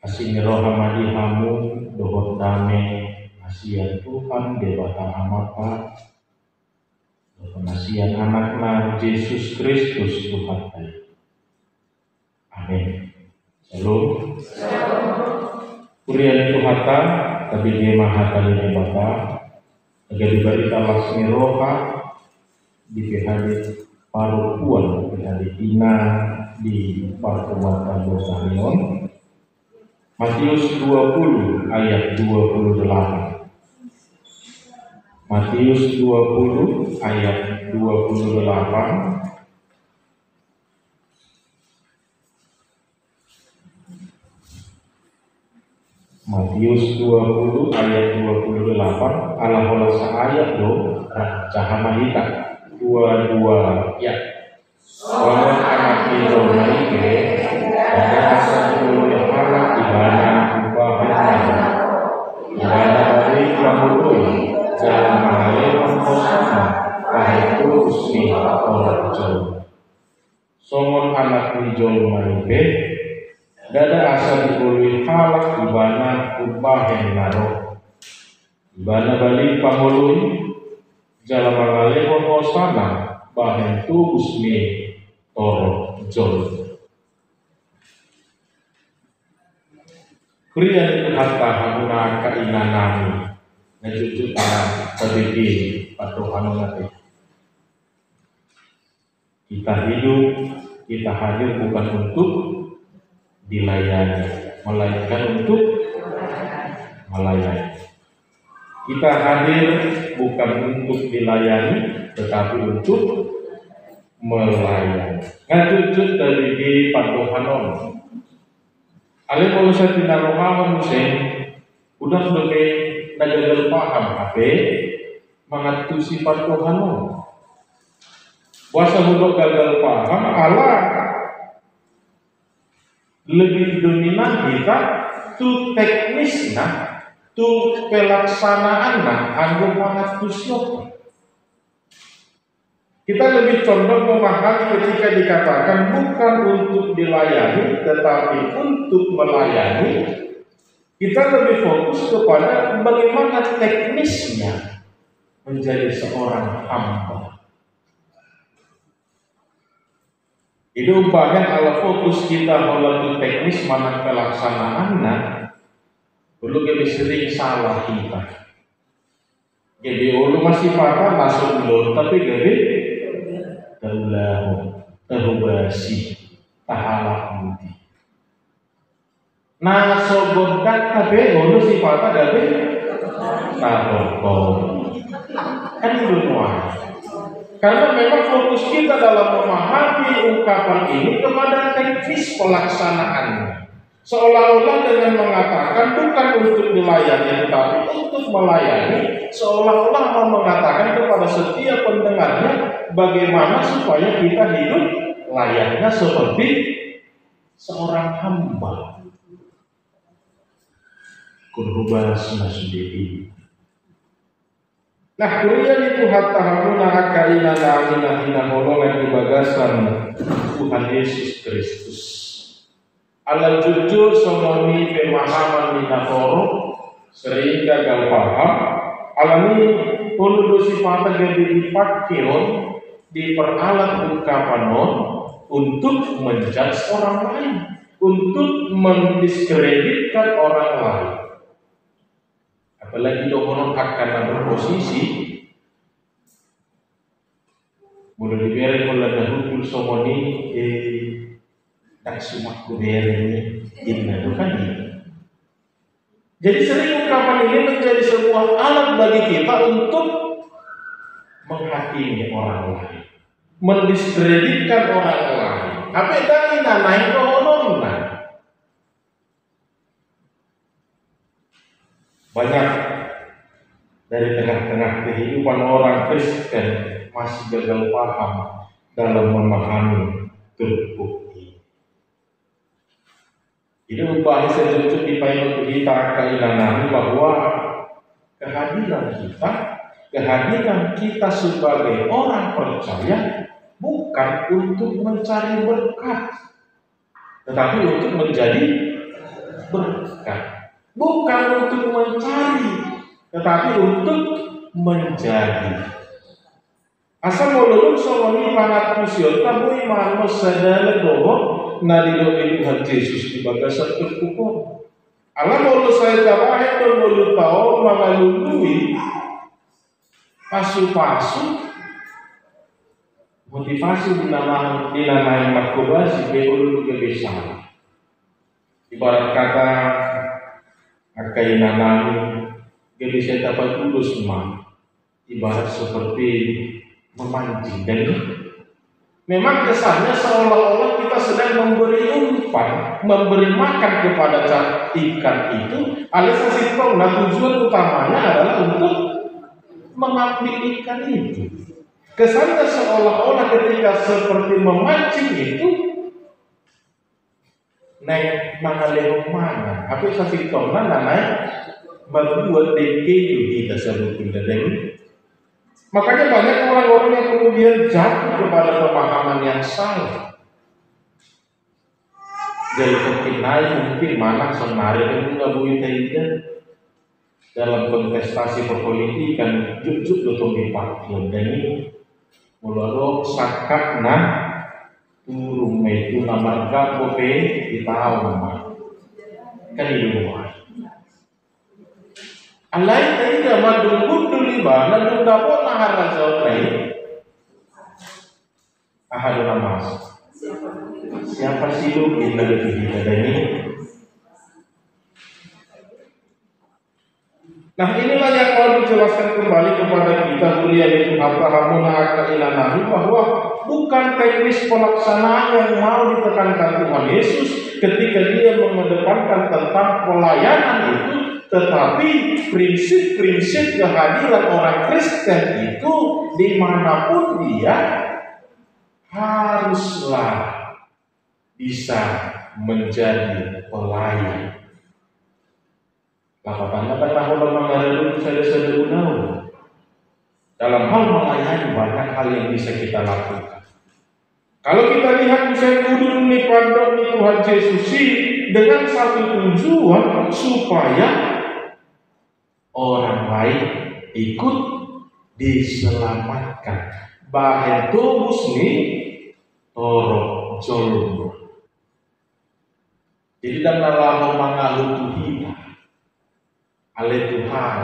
Asing rohamadi hamu dohot dame asian Tuhan debata amata penasian anakna Yesus Kristus Tuhan kita. Amin. Shalom. Kurian Tuhata kabini mahatali debata agar diberita laksmi roha di PHD Parupuan PHD Tina di Parkuatan Bosanion. Matius 20 ayat 28. Matius 20 ayat 28. Matius 20 ayat 28. Ala ayat do cahamahita 22 ya. Orang anak itu naike ada asal yang halak ibadah ubahnya ibadah dari pramudoi jalan mengalir kosana kahitu usmi orang jauh somon anak hijau naike dada asal dibului halak ibadah ubahnya naro ibadah balik pamului jalan mengalir kosana bahan tu usmi toro jol. Kriya itu hatta hamuna kainanami ngejujut anak sedikit patuhan nanti. Kita hidup, kita hadir bukan untuk dilayani, melainkan untuk melayani. Kita hadir bukan untuk dilayani, tetapi untuk melayani. Ngejujut dari patuhan Ale kalau saya tidak rohaman musim, udah sebagai naga paham apa mengatu sifat Tuhan. Puasa untuk gagal paham Allah lebih dominan kita tu teknisnya, tu pelaksanaan anggo mengatu siapa. Kita lebih condong memahami ketika dikatakan bukan untuk dilayani tetapi untuk melayani. Kita lebih fokus kepada bagaimana teknisnya menjadi seorang hamba. Itu bagian ala fokus kita melalui teknis mana pelaksanaannya perlu lebih sering salah kita. Jadi ulu masih paham masuk dulu tapi gede Allahu terubasi tahala muti. Nah sobodat kabe ulu sifatnya gabe taboko. Kan semua. Karena memang fokus kita dalam memahami ungkapan ini kepada teknis pelaksanaannya. Seolah-olah dengan mengatakan bukan untuk dilayani tetapi untuk melayani, seolah-olah mau mengatakan kepada setiap pendengarnya bagaimana supaya kita hidup layaknya seperti seorang hamba. Kurubas nasudiri. Nah, kurian itu hatta hamuna akaina na'ina holongan di bagasan Tuhan Yesus Kristus. Ala jujur somoni pemahaman minatoro sering gagal paham alami puluh sifat gede dipakion diperalat ungkapanon untuk menjudge orang lain, untuk mendiskreditkan orang lain. Apalagi orang akan berposisi boleh dibiarkan oleh dahulu somoni tak sumak kuberi ini bukan ini. Jadi sering ungkapan ini menjadi sebuah alat bagi kita untuk menghakimi orang lain, mendiskreditkan orang lain. Apa tadi naik honorna? Banyak dari tengah-tengah kehidupan orang Kristen masih gagal paham dalam memahami terbukti. Jadi upaya selanjutnya dipakai kita kailangan bahwa kehadiran kita sebagai orang percaya bukan untuk mencari berkat, tetapi untuk menjadi berkat. Bukan untuk mencari, tetapi untuk menjadi. Asal mululun somoni pangat musion tabu iman sadala doho nalilo Tuhan Yesus di bagasan terkukur. Allah mulu saya tawahe dan mulu tau mengalului pasu-pasu motivasi dinamain makubasi beulu kebesaran. Ibarat kata akai nanami bisa dapat tulus mah ibarat seperti memancing, dan memang kesannya seolah-olah kita sedang memberi umpan, memberi makan kepada ikan itu, alias simpel. Nah, tujuan utamanya adalah untuk mengambil ikan itu. Kesannya seolah-olah ketika seperti memancing itu naik mangaleo mana, apa sasi tona naik membuat DKU kita sebutnya dari. Makanya banyak orang-orang yang kemudian jatuh kepada pemahaman yang salah. Jadi mungkin mana sebenarnya itu nggak boleh dalam kontestasi perpolitikan jujur dotong dipakai dan ini mulai sakak nah turun itu nama gapope kita nama kan di rumah. Alai tadi nama dulu liba dan dapat nahar rajau tadi. Ahadu nama. Siapa sih lu kita lebih kita ini? Nah, inilah yang mau dijelaskan kembali kepada kita kuliah itu hatta hamuna ilanahi, bahwa bukan teknis pelaksanaan yang mau ditekankan Tuhan Yesus ketika dia mengedepankan tentang pelayanan itu, tetapi prinsip-prinsip kehadiran orang Kristen itu dimanapun dia haruslah bisa menjadi pelayan. Lapatannya kan bahwa mengalir saya unau. Dalam hal melayani banyak hal yang bisa kita lakukan. Kalau kita lihat misalnya kudu nih pondok nih Tuhan Yesus dengan satu tujuan supaya orang lain ikut diselamatkan. Bahan tubus nih torok jolong. Jadi dalam mengalir Tuhan, alih Tuhan,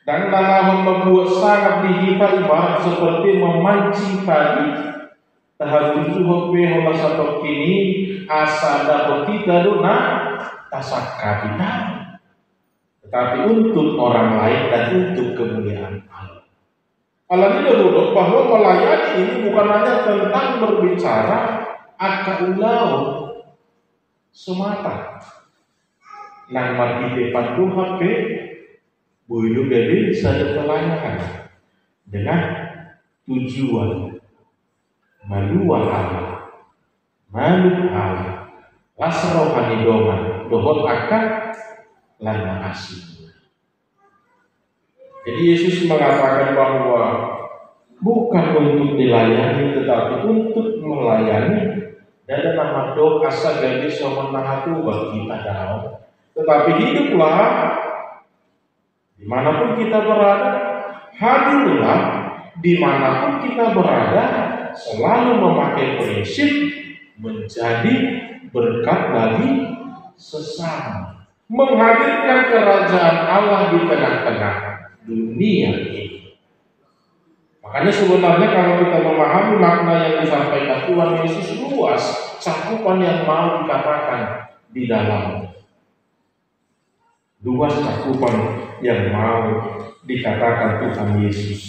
dan dalam membuat sangat dihita ibarat seperti memancing tadi. Tahap tujuh hobi hola satu kini asada bertiga dona tasak kita, tetapi untuk orang lain dan untuk kemuliaan Allah. Allah ini duduk bahwa melayani ini bukan hanya tentang berbicara akaulau semata. Nang mati depan Tuhan ke bulu dari sada pelayanan dengan tujuan malua Allah, malu Allah, lasrohani dohot akan lana asih. Jadi Yesus mengatakan bahwa bukan untuk dilayani tetapi untuk melayani. Dan nama doa asa gadis somenahatu bagi kita daun. Tetapi hiduplah dimanapun kita berada, hadirlah dimanapun kita berada, selalu memakai prinsip menjadi berkat bagi sesama, menghadirkan kerajaan Allah di tengah-tengah dunia ini. Makanya sebenarnya kalau kita memahami makna yang disampaikan Tuhan Yesus luas, cakupan yang mau dikatakan di dalamnya. Luas cakupan yang mau dikatakan Tuhan Yesus.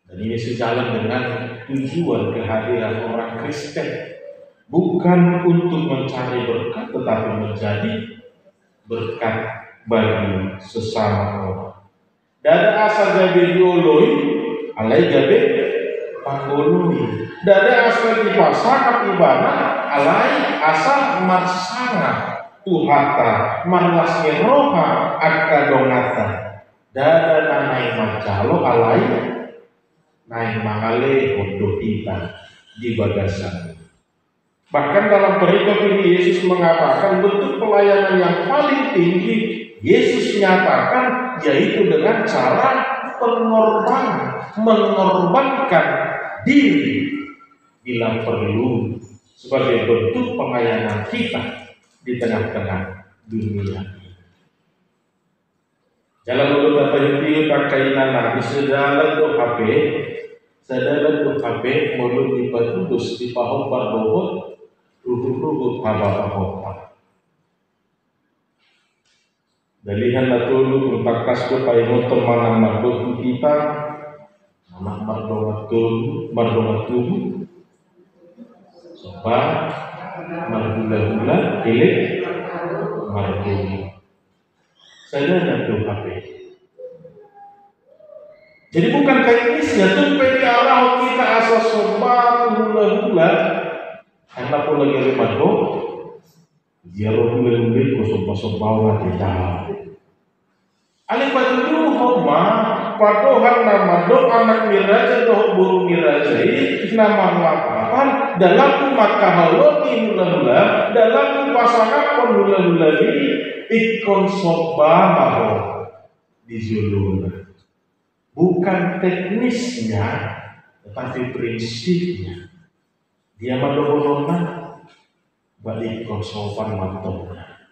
Dan ini sejalan dengan tujuan kehadiran orang Kristen. Bukan untuk mencari berkat, tetapi menjadi berkat bagi sesama orang. Dada asal jabe dioloi, alai jabe panggoloi. Dada asal dipasangat ibadah, alai asal marsanga. Tuhata marlasnya roha akadongata. Dada nanai macalo alai naik mangale untuk kita di bagasan. Bahkan dalam perikop ini Yesus mengatakan bentuk pelayanan yang paling tinggi Yesus nyatakan yaitu dengan cara pengorbanan, mengorbankan diri bila perlu sebagai bentuk pelayanan kita di tengah-tengah dunia ini. Jalan mulut apa yang kainan nabi sedalam do HP mulut dipatudus di pahom pardohot ruhut haba-haba. Dalihan natulu bertakas ke paimotor manang mardot kita anak mardomat tubuh sopa mardula-dula pilih marduli saya nanti HP. Jadi bukan teknisnya tumpai di arah kita asal sopa hula-hula anak pun lagi mardo dia hula-hula sopa kita alih batu dulu homa padohan nama do anak miraja do buru mirajai nama lapapan dalam maka haloni hula-hula dalam pasangan hula-hula ini ikon soba maho di zuluna. Bukan teknisnya tetapi prinsipnya dia madohona balik ikon sopan mantoknya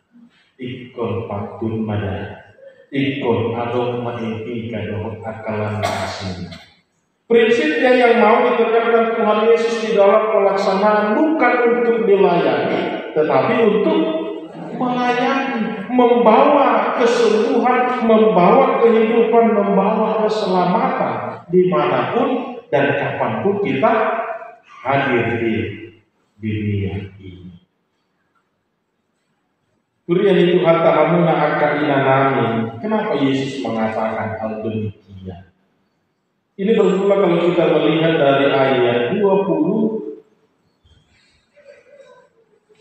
ikon patun mada ikon adong maimpi kadohon akalan asing. Prinsipnya yang mau ditekankan Tuhan Yesus di dalam pelaksanaan bukan untuk dilayani tetapi untuk melayani, membawa kesembuhan, membawa kehidupan, membawa keselamatan dimanapun dan kapanpun kita hadir di dunia ini. Kurian itu hatta hamuna akaina nami. Kenapa Yesus mengatakan hal demikian? Ini bermula kalau kita melihat dari ayat 20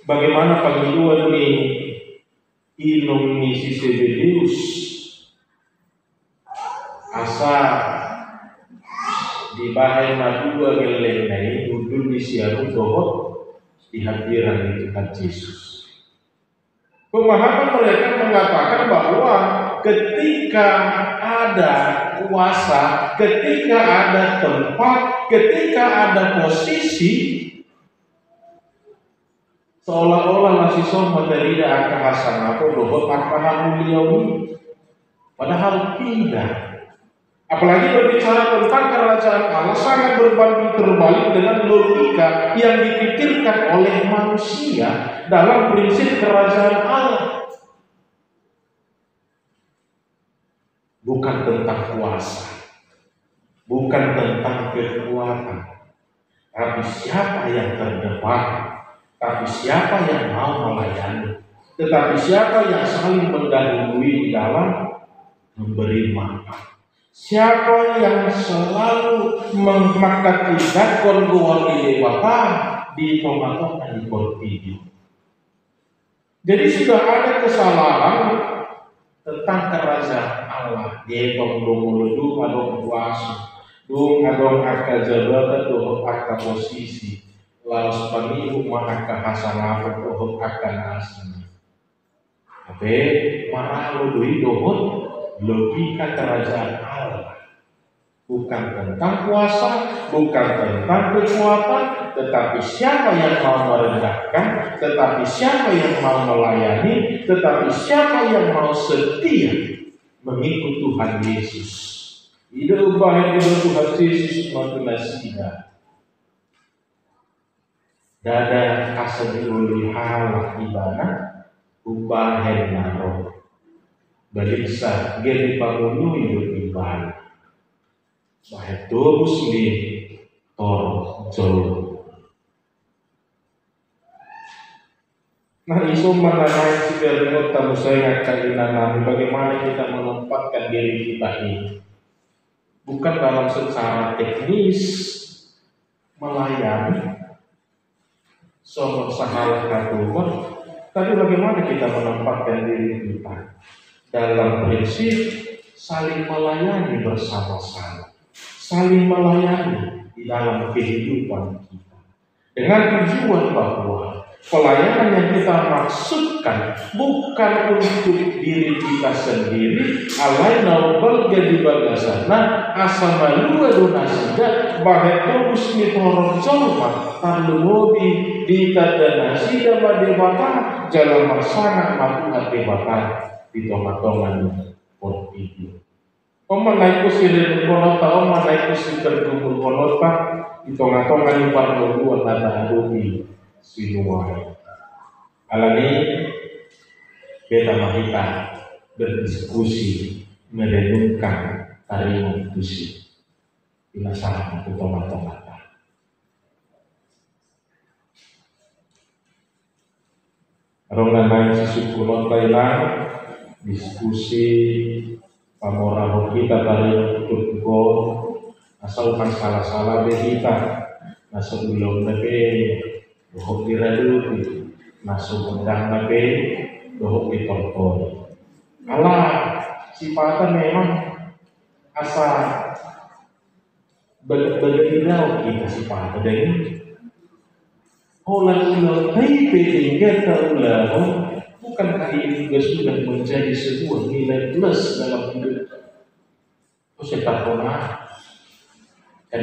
bagaimana panggilan ini ilung misi Sebedius asa di bahaya madua gelendai dudul di siaru dohot di hadiran Tuhan Yesus. Pemahaman mereka mengatakan bahwa ketika ada kuasa, ketika ada tempat, ketika ada posisi, seolah-olah masih sama dari tidak akan atau dohot akan beliau ini. Padahal tidak. Apalagi berbicara tentang kerajaan Allah sangat berbanding terbalik dengan logika yang dipikirkan oleh manusia dalam prinsip kerajaan Allah. Bukan tentang kuasa, bukan tentang kekuatan, tapi siapa yang terdepan, tapi siapa yang mau melayani, tetapi siapa yang saling mendahului dalam memberi maaf. Siapa yang selalu mengmakatikan konduan ini Bapak di pematokan di video. Jadi sudah ada kesalahan tentang kerajaan Allah. Dia pemulung atau kuasa, dung adong akal jabatan doh akal posisi, lalu panihu maka hasanah doh akal asli. Tapi marah lu dohot logika kerajaan Allah bukan tentang kuasa, bukan tentang kekuatan, tetapi siapa yang mau merendahkan, tetapi siapa yang mau melayani, tetapi siapa yang mau setia mengikut Tuhan Yesus. Ida ubah hidup Tuhan Yesus maupun nasihat. Dada asal diuli halak ibadah ubah henaro. Balisa geni pangunu hidup ibadah. Bahaya tuh muslim tor jauh. Nah isu mengenai sigaret tamu saya kalian nabi bagaimana kita menempatkan diri kita ini bukan dalam secara teknis melayani soal sahalah katuan, tapi bagaimana kita menempatkan diri kita dalam prinsip saling melayani bersama-sama, saling melayani di dalam kehidupan kita. dengan tujuan bahwa pelayanan yang kita maksudkan bukan untuk diri kita sendiri, alaina balgadi bagasana asama dua donasiga bahet terus mitorong colma tarlumobi di tadanasi dama debata jalan maksana matuhat debata di tomat-toman pun itu. Naik kusirin konota, naik kusirin kumpul konota di tengah-tengah di parlo dua tata adopi sinuai. Alami beta mahita berdiskusi merenungkan tarian puisi inasahan di tengah-tengah. Rongan si suku Thailand diskusi pamora kita tarian turko asal kan salah-salah deh kita masuk belum nabe dohok diradu masuk pedang nabe dohok ditonton alah sifatnya memang asal berbeda kita sifatnya dan ulang-ulang tinggal terulang bukankah ini juga sudah menjadi sebuah nilai plus dalam hidup kita? Saya tak pernah kan